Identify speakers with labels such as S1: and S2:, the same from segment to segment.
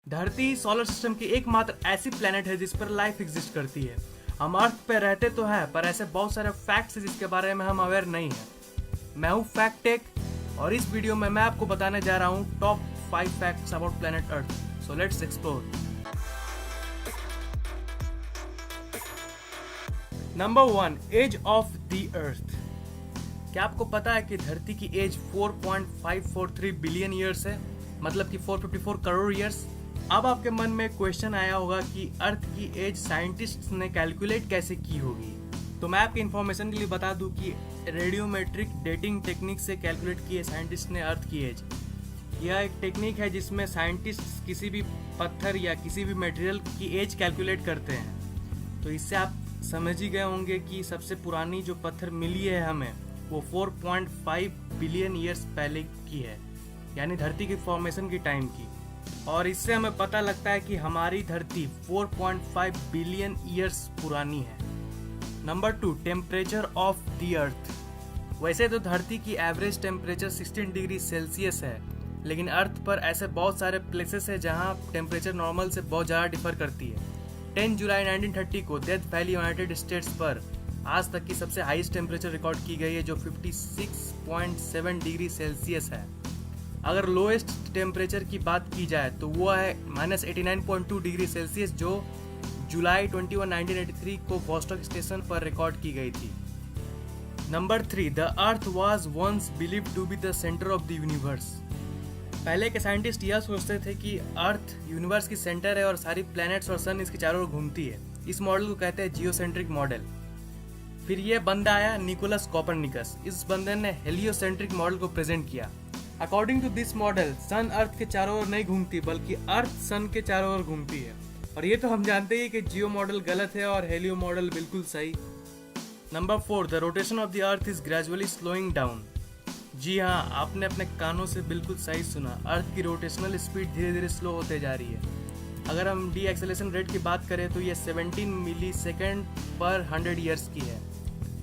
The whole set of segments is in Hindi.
S1: धरती सोलर सिस्टम की एकमात्र ऐसी प्लेनेट है जिस पर लाइफ एग्जिस्ट करती है। हम अर्थ पे रहते तो है, पर ऐसे बहुत सारे फैक्ट्स हैं जिसके बारे में हम अवेयर नहीं है। मैं हूँ फैक्ट टेक और इस वीडियो में मैं आपको बताने जा रहा हूँ top 5 facts about planet Earth. So let's explore. Number 1, age of the Earth. क्या आपको पता है कि धरती की एज 4.543 बिलियन ईयर्स है, मतलब कि 454 करोड़ ईयर्स। अब आपके मन में क्वेश्चन आया होगा कि अर्थ की एज साइंटिस्ट ने कैलकुलेट कैसे की होगी। तो मैं आपके इन्फॉर्मेशन के लिए बता दूं कि रेडियोमेट्रिक डेटिंग टेक्निक से कैलकुलेट की है साइंटिस्ट ने अर्थ की एज। यह एक टेक्निक है जिसमें साइंटिस्ट किसी भी पत्थर या किसी भी मटेरियल की एज कैलकुलेट करते हैं। तो इससे आप समझ ही गए होंगे कि सबसे पुरानी जो पत्थर मिली है हमें वो 4.5 बिलियन ईयर्स पहले की है, यानी धरती की फॉर्मेशन की टाइम की। और इससे हमें पता लगता है कि हमारी धरती 4.5 बिलियन ईयर्स पुरानी है। नंबर 2, टेम्परेचर ऑफ द अर्थ। वैसे तो धरती की एवरेज टेम्परेचर 16 डिग्री सेल्सियस है, लेकिन अर्थ पर ऐसे बहुत सारे प्लेसेस है जहां टेम्परेचर नॉर्मल से बहुत ज़्यादा डिफर करती है। 10 जुलाई 1930 को डेथ वैली यूनाइटेड स्टेट्स पर आज तक की सबसे हाईएस्ट टेम्परेचर रिकॉर्ड की गई है, जो 56.7 डिग्री सेल्सियस है। अगर लोएस्ट टेम्परेचर की बात की जाए तो वो है -89.2 डिग्री सेल्सियस, जो जुलाई 21, 1983 को वोस्टॉक स्टेशन पर रिकॉर्ड की गई थी। Number 3, the Earth was once believed to be the centre of the universe. पहले के साइंटिस्ट यह सोचते थे कि अर्थ यूनिवर्स की सेंटर है और सारी प्लैनेट्स और सन इसके चारों ओर घूमती है। इस मॉडल को कहते हैं जियोसेंट्रिक मॉडल। फिर यह बंदा आया निकोलस कोपरनिकस। इस बंदे ने हेलियोसेंट्रिक मॉडल को प्रेजेंट किया। अकॉर्डिंग टू दिस मॉडल, सन अर्थ के चारों ओर नहीं घूमती, बल्कि अर्थ सन के चारों ओर घूमती है। और ये तो हम जानते ही कि जियो मॉडल गलत है और हेलियो मॉडल बिल्कुल सही। Number 4, the rotation of the earth is gradually slowing down. जी हाँ, आपने अपने कानों से बिल्कुल सही सुना। अर्थ की रोटेशनल स्पीड धीरे धीरे स्लो होते जा रही है। अगर हम डी एक्सेलेरेशन रेट की बात करें तो ये 17 मिली सेकेंड पर 100 ईयर्स की है।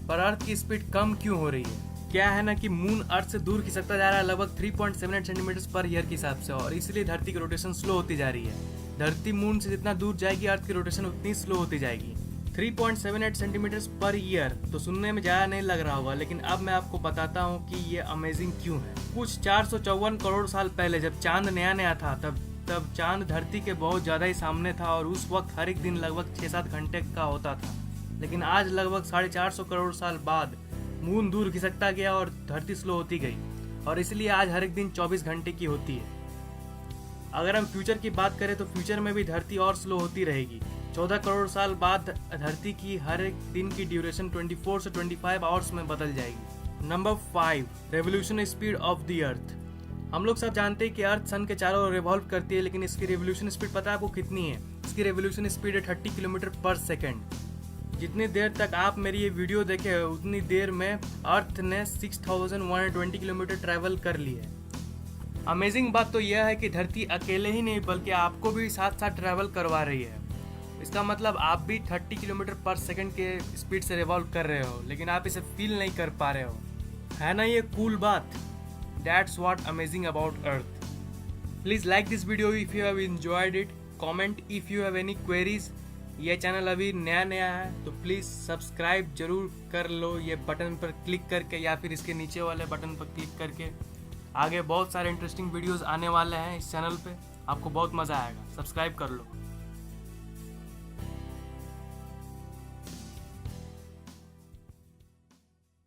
S1: पर अर्थ की स्पीड कम क्यों हो रही है? क्या है ना कि मून अर्थ से दूर खिसकता जा रहा है लगभग 3.78 सेंटीमीटर पर ईयर के हिसाब से, और इसलिए धरती की रोटेशन स्लो होती जा रही है। धरती मून से जितना दूर जाएगी अर्थ की रोटेशन उतनी स्लो होती जाएगी। 3.78 सेंटीमीटर पर ईयर तो सुनने में ज़्यादा नहीं लग रहा होगा, लेकिन अब मैं आपको बताता हूँ कि ये अमेजिंग क्यों है। कुछ 454 करोड़ साल पहले जब चांद नया नया था, तब चांद धरती के बहुत ज़्यादा ही सामने था और उस वक्त हर एक दिन लगभग 6-7 घंटे का होता था। लेकिन आज लगभग 450 करोड़ साल बाद मून दूर खिसकता गया और धरती स्लो होती गई, और इसलिए आज हर एक दिन 24 घंटे की होती है। अगर हम फ्यूचर की बात करें तो फ्यूचर में भी धरती और स्लो होती रहेगी। 14 करोड़ साल बाद धरती की हर एक दिन की ड्यूरेशन 24 से 25 आवर्स में बदल जाएगी। Number 5, revolution speed of the अर्थ। हम लोग सब जानते हैं कि अर्थ सन के चारों ओर रिवॉल्व करती है, लेकिन इसकी रेवोल्यूशन स्पीड पता है आपको कितनी है? इसकी रेवोल्यूशन स्पीड है 30 किलोमीटर पर सेकेंड। जितनी देर तक आप मेरी ये वीडियो देखे उतनी देर में अर्थ ने 6120 किलोमीटर ट्रैवल कर ली है। अमेजिंग बात तो यह है कि धरती अकेले ही नहीं बल्कि आपको भी साथ साथ ट्रैवल करवा रही है। इसका मतलब आप भी 30 किलोमीटर पर सेकंड के स्पीड से रिवॉल्व कर रहे हो, लेकिन आप इसे फील नहीं कर पा रहे हो। है ना ये कूल बात? That's what amazing about earth. Please like this video if you have enjoyed it. Comment if you have any queries. ये चैनल अभी नया नया है तो प्लीज़ सब्सक्राइब जरूर कर लो, ये बटन पर क्लिक करके या फिर इसके नीचे वाले बटन पर क्लिक करके। आगे बहुत सारे इंटरेस्टिंग वीडियोस आने वाले हैं इस चैनल पे, आपको बहुत मज़ा आएगा। सब्सक्राइब कर लो।